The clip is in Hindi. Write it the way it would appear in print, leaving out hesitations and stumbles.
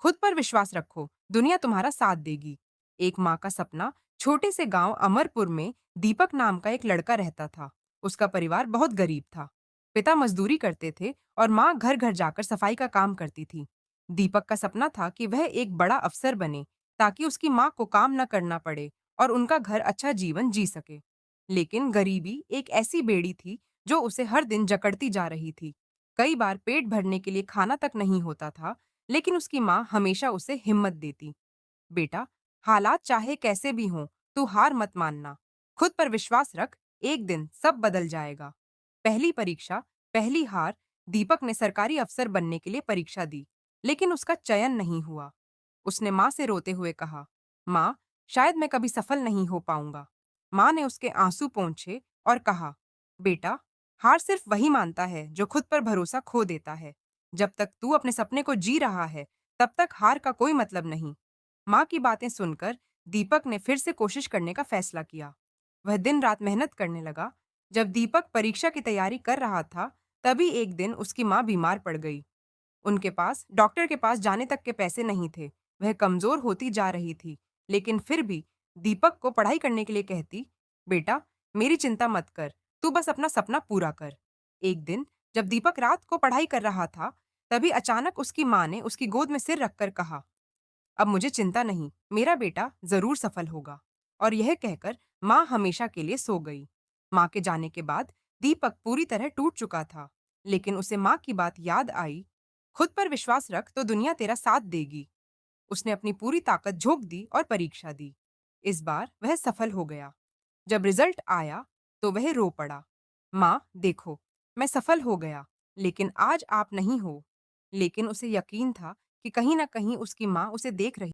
खुद पर विश्वास रखो, दुनिया तुम्हारा साथ देगी। एक माँ का सपना। छोटे से गांव अमरपुर में दीपक नाम का एक लड़का रहता था। उसका परिवार बहुत गरीब था। पिता मजदूरी करते थे और माँ घर घर जाकर सफाई का काम करती थी। दीपक का सपना था कि वह एक बड़ा अफसर बने, ताकि उसकी माँ को काम न करना पड़े और उनका घर अच्छा जीवन जी सके। लेकिन गरीबी एक ऐसी बेड़ी थी जो उसे हर दिन जकड़ती जा रही थी। कई बार पेट भरने के लिए खाना तक नहीं होता था, लेकिन उसकी माँ हमेशा उसे हिम्मत देती। बेटा, हालात चाहे कैसे भी हों, तू हार मत मानना। खुद पर विश्वास रख, एक दिन सब बदल जाएगा। पहली परीक्षा, पहली हार। दीपक ने सरकारी अफसर बनने के लिए परीक्षा दी, लेकिन उसका चयन नहीं हुआ। उसने माँ से रोते हुए कहा, माँ, शायद मैं कभी सफल नहीं हो पाऊंगा। माँ ने उसके आंसू पोंछे और कहा, बेटा, हार सिर्फ वही मानता है जो खुद पर भरोसा खो देता है। जब तक तू अपने सपने को जी रहा है, तब तक हार का कोई मतलब नहीं। माँ की बातें सुनकर दीपक ने फिर से कोशिश करने का फैसला किया। वह दिन रात मेहनत करने लगा। जब दीपक परीक्षा की तैयारी कर रहा था, तभी एक दिन उसकी माँ बीमार पड़ गई। उनके पास डॉक्टर के पास जाने तक के पैसे नहीं थे। वह कमजोर होती जा रही थी, लेकिन फिर भी दीपक को पढ़ाई करने के लिए कहती, बेटा, मेरी चिंता मत कर, तू बस अपना सपना पूरा कर। एक दिन जब दीपक रात को पढ़ाई कर रहा था, तभी अचानक उसकी माँ ने उसकी गोद में सिर रखकर कहा, अब मुझे चिंता नहीं, मेरा बेटा जरूर सफल होगा। और यह कहकर माँ हमेशा के लिए सो गई। माँ के जाने के बाद दीपक पूरी तरह टूट चुका था, लेकिन उसे माँ की बात याद आई। खुद पर विश्वास रख तो दुनिया तेरा साथ देगी। उसने अपनी पूरी ताकत झोंक दी और परीक्षा दी। इस बार वह सफल हो गया। जब रिजल्ट आया, तो वह रो पड़ा। माँ, देखो, मैं सफल हो गया, लेकिन आज आप नहीं हो। लेकिन उसे यकीन था कि कहीं ना कहीं उसकी माँ उसे देख रही